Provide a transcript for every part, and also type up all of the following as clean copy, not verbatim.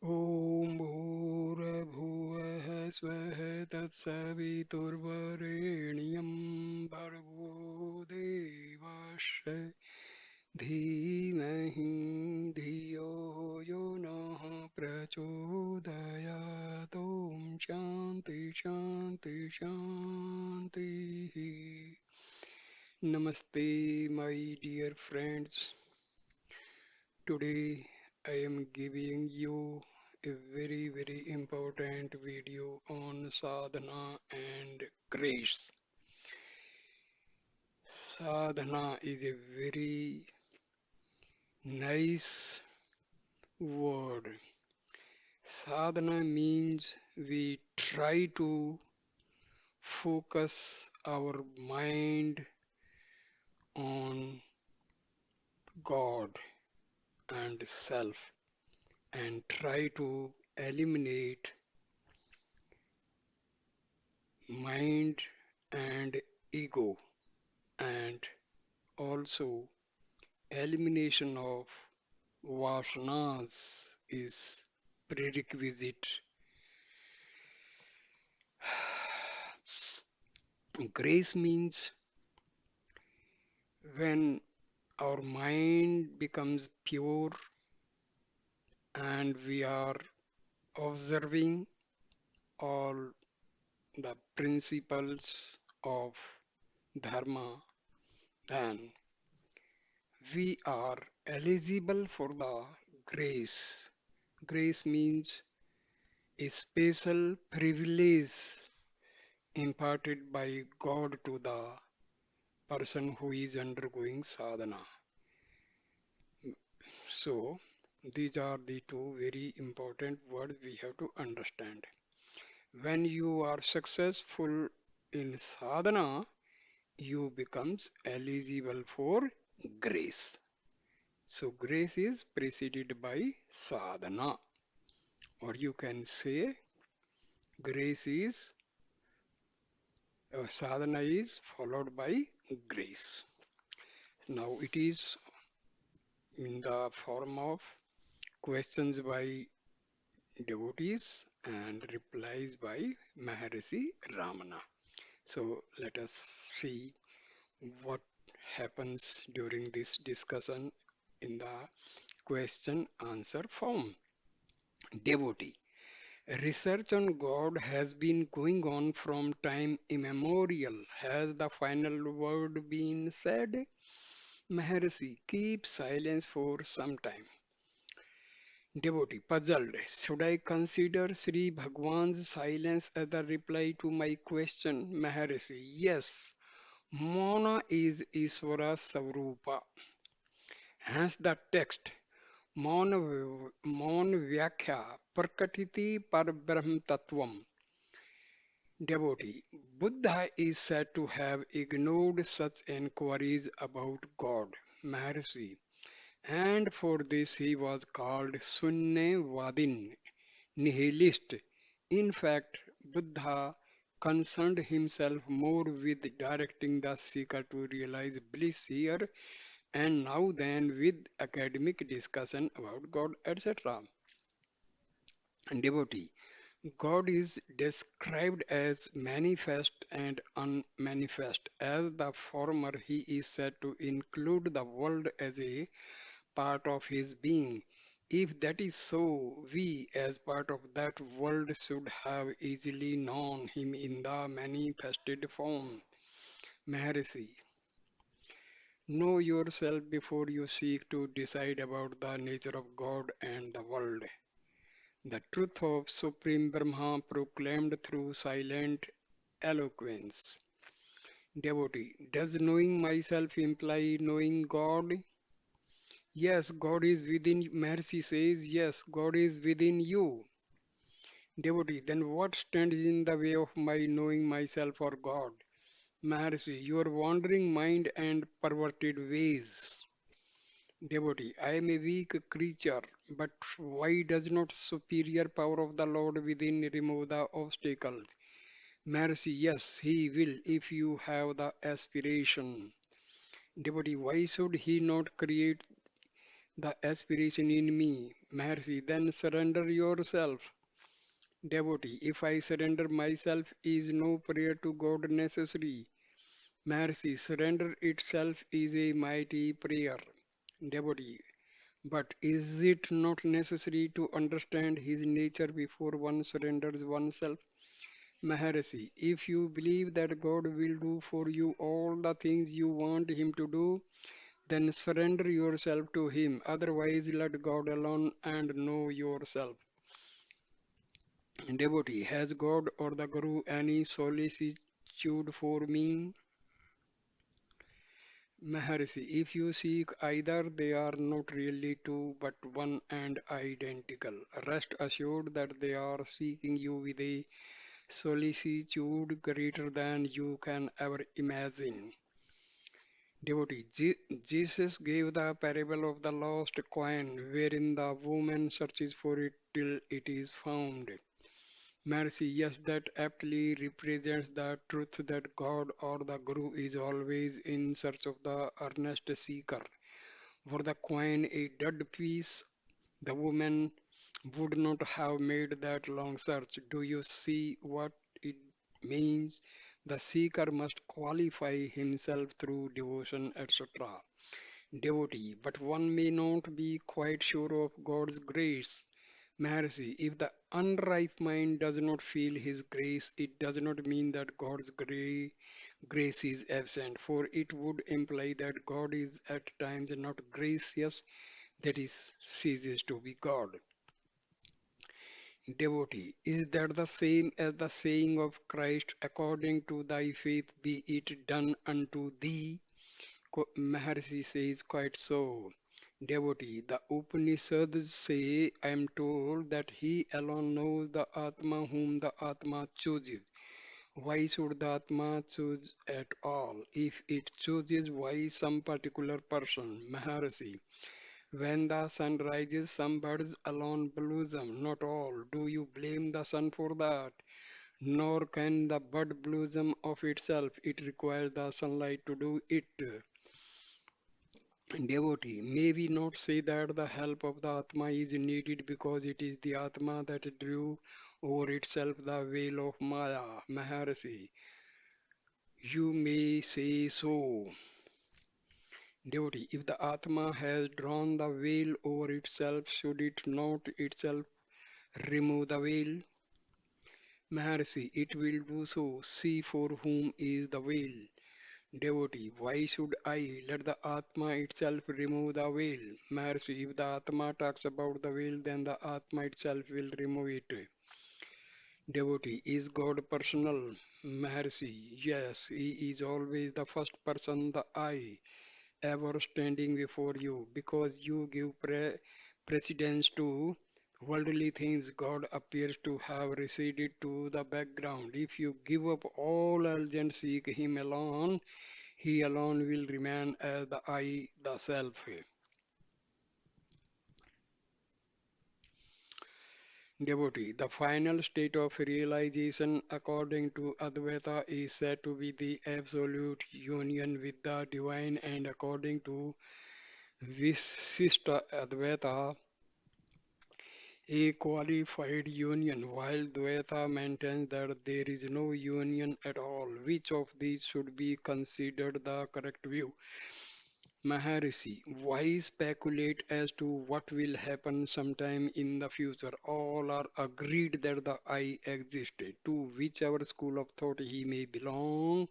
ॐ भूर्भुवः स्वः तत्सवितुर्वरेण्यं भर्गो देवस्य धीमहि धियो यो नः प्रचोदयात् ॐ शान्ति शान्ति शान्तिः Namaste, my dear friends. Today I am giving you a very important video on sadhana and grace. Sadhana is a very nice word. Sadhana means we try to focus our mind on God and self and try to eliminate mind and ego, and also elimination of vasanas is prerequisite. Grace means when our mind becomes pure and we are observing all the principles of dharma, then we are eligible for the grace. Grace means a special privilege imparted by God to the person who is undergoing sadhana. So, these are the two very important words we have to understand. When you are successful in sadhana, you becomes eligible for grace. So, grace is preceded by sadhana, or you can say grace is sadhana is followed by grace. Now, it is in the form of questions by devotees and replies by Maharshi Ramana. So let us see what happens during this discussion in the question answer form. Devotee. Research on God has been going on from time immemorial. Has the final word been said? Maharshi, keep silence for some time. Devotee, puzzled, should I consider Sri Bhagwan's silence as the reply to my question? Maharshi, yes. Mona is Iswara Savrupa. Hence the text, Mon Vyakhya Prakatiti Parbrahm Tattvam. Devotee, Buddha is said to have ignored such inquiries about God. Maharshi, and for this he was called Sunyavadin, nihilist. In fact, Buddha concerned himself more with directing the seeker to realize bliss here and now than with academic discussion about God, etc. Devotee, God is described as manifest and unmanifest. As the former, he is said to include the world as a part of his being. If that is so, we, as part of that world, should have easily known him in the manifested form. Maharshi, know yourself before you seek to decide about the nature of God and the world. The truth of Supreme Brahma proclaimed through silent eloquence. Devotee, does knowing myself imply knowing God? Yes, God is within. Mercy says, yes, God is within you. Devotee, then what stands in the way of my knowing myself or God? Mercy, your wandering mind and perverted ways. Devotee, I am a weak creature, but why does not superior power of the Lord within remove the obstacles? Mercy, yes, He will if you have the aspiration. Devotee, why should He not create the aspiration in me? Maharshi, then surrender yourself. Devotee, if I surrender myself, is no prayer to God necessary? Maharshi, surrender itself is a mighty prayer. Devotee, but is it not necessary to understand his nature before one surrenders oneself? Maharshi, if you believe that God will do for you all the things you want him to do, then surrender yourself to him. Otherwise, let God alone and know yourself. Devotee, has God or the Guru any solicitude for me? Maharshi, if you seek either, they are not really two but one and identical. Rest assured that they are seeking you with a solicitude greater than you can ever imagine. Devotee, Jesus gave the parable of the lost coin, wherein the woman searches for it till it is found. Mercy, yes, that aptly represents the truth that God or the Guru is always in search of the earnest seeker. Were the coin a dead piece, the woman would not have made that long search. Do you see what it means? The seeker must qualify himself through devotion, etc. Devotee, but one may not be quite sure of God's grace. Maharshi, if the unripe mind does not feel His grace, it does not mean that God's grace is absent, for it would imply that God is at times not gracious, that is, ceases to be God. Devotee, is that the same as the saying of Christ, according to thy faith be it done unto thee? Maharshi says, quite so. Devotee, the Upanishads say, I am told that he alone knows the Atma whom the Atma chooses. Why should the Atma choose at all? If it chooses, why some particular person? Maharshi, when the sun rises, some birds alone blossom, not all. Do you blame the sun for that? Nor can the bud blossom of itself. It requires the sunlight to do it. Devotee, may we not say that the help of the Atma is needed because it is the Atma that drew over itself the veil of Maya, Maharshi. You may say so. Devotee, if the Atma has drawn the veil over itself, should it not itself remove the veil? Maharshi, it will do so. See for whom is the veil. Devotee, why should I let the Atma itself remove the veil? Maharshi, if the Atma talks about the veil, then the Atma itself will remove it. Devotee, is God personal? Maharshi, yes, He is always the first person, the I, ever standing before you. Because you give precedence to worldly things, God appears to have receded to the background. If you give up all else and seek Him alone, he alone will remain as the I, the Self. Devotee, the final state of realization according to Advaita is said to be the absolute union with the divine, and according to Visishta Advaita, a qualified union, while Dvaita maintains that there is no union at all. Which of these should be considered the correct view? Maharishi, why speculate as to what will happen sometime in the future? All are agreed that the I existed. To whichever school of thought he may belong,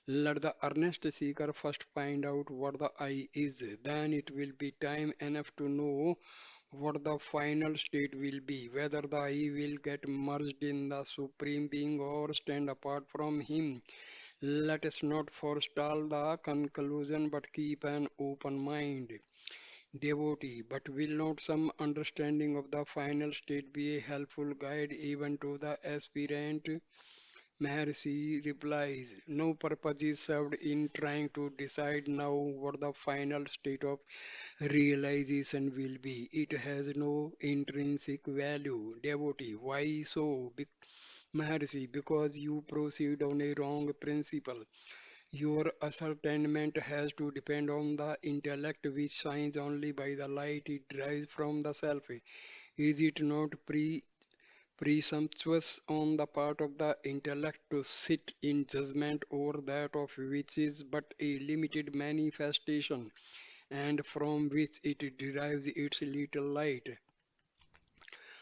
let the earnest seeker first find out what the I is. Then it will be time enough to know what the final state will be, whether the I will get merged in the Supreme Being or stand apart from Him. Let us not forestall the conclusion but keep an open mind. Devotee, but will not some understanding of the final state be a helpful guide even to the aspirant? Maharshi replies, no purpose is served in trying to decide now what the final state of realization will be. It has no intrinsic value. Devotee, why so? Maharshi, because you proceed on a wrong principle. Your ascertainment has to depend on the intellect which shines only by the light it derives from the self. Is it not presumptuous on the part of the intellect to sit in judgment over that of which is but a limited manifestation, and from which it derives its little light?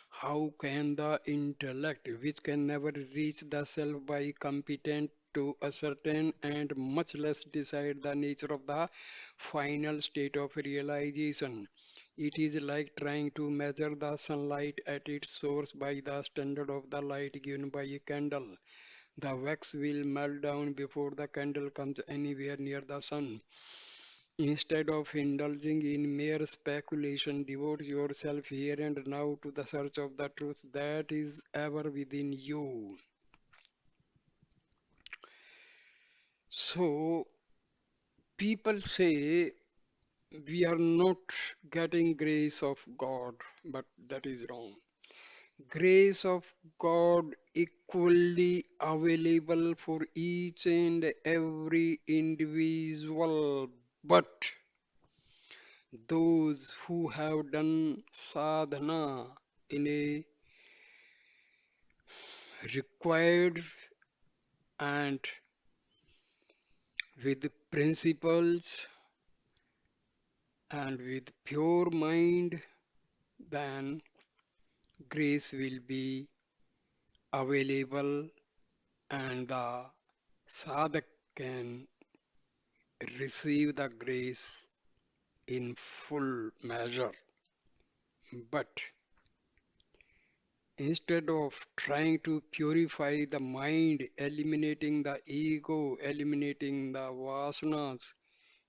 How can the intellect, which can never reach the self by competent to ascertain and much less decide the nature of the final state of realization? It is like trying to measure the sunlight at its source by the standard of the light given by a candle. The wax will melt down before the candle comes anywhere near the sun. Instead of indulging in mere speculation, devote yourself here and now to the search of the truth that is ever within you. So, people say we are not getting grace of God, but that is wrong. Grace of God equally available for each and every individual, but those who have done sadhana in a required and with principles and with pure mind, then grace will be available and the sadhak can receive the grace in full measure. But instead of trying to purify the mind, eliminating the ego, eliminating the vasanas,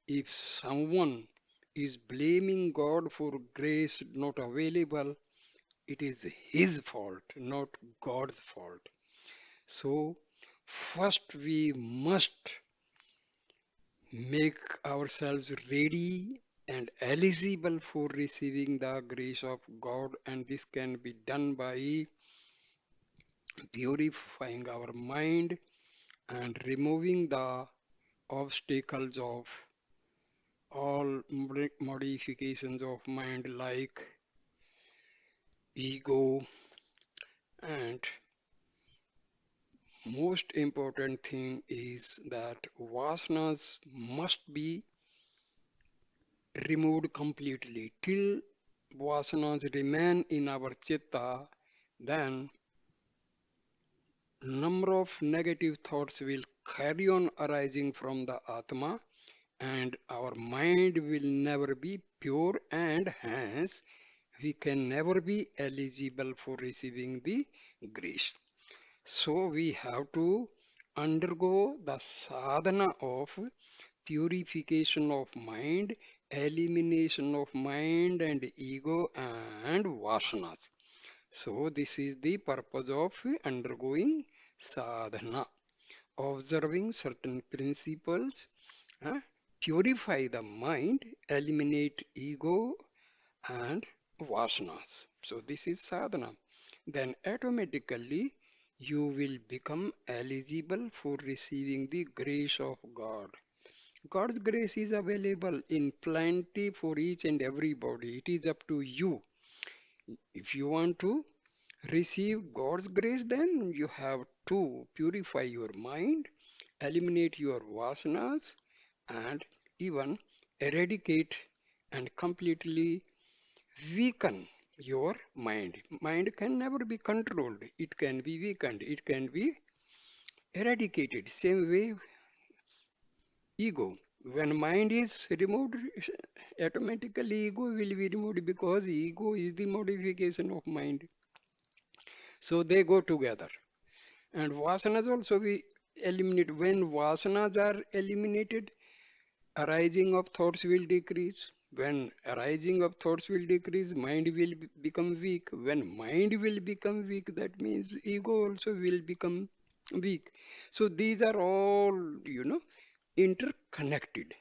if someone is blaming God for grace not available, it is his fault, not God's fault. So, first we must make ourselves ready and eligible for receiving the grace of God, and this can be done by purifying our mind and removing the obstacles of all modifications of mind like ego, and most important thing is that vasanas must be removed completely. Till vasanas remain in our chitta, then number of negative thoughts will carry on arising from the atma, and our mind will never be pure, and hence we can never be eligible for receiving the grace. So we have to undergo the sadhana of purification of mind, elimination of mind and ego and vasanas. So this is the purpose of undergoing sadhana, observing certain principles, uh, purify the mind, eliminate ego and vasanas. So this is sadhana. Then automatically you will become eligible for receiving the grace of God. God's grace is available in plenty for each and everybody. It is up to you. If you want to receive God's grace, then you have to purify your mind, eliminate your vasanas, and even eradicate and completely weaken your mind. Mind can never be controlled. It can be weakened. It can be eradicated. Same way, ego. When mind is removed, automatically ego will be removed because ego is the modification of mind. So they go together. And vasanas also we eliminate. When vasanas are eliminated, arising of thoughts will decrease. When arising of thoughts will decrease, mind will become weak. When mind will become weak, that means ego also will become weak. So these are all, interconnected.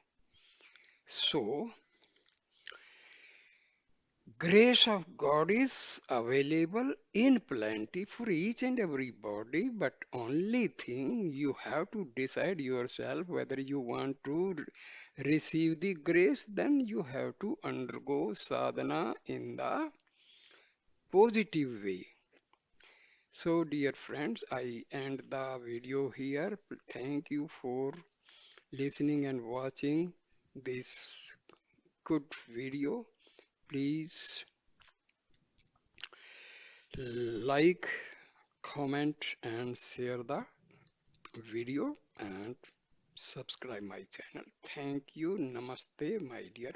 So Grace of God is available in plenty for each and everybody, but only thing you have to decide yourself whether you want to receive the grace. Then you have to undergo sadhana in the positive way. So, dear friends, I end the video here. Thank you for listening and watching this good video. Please like, comment, and share the video and subscribe my channel. Thank you. Namaste, my dear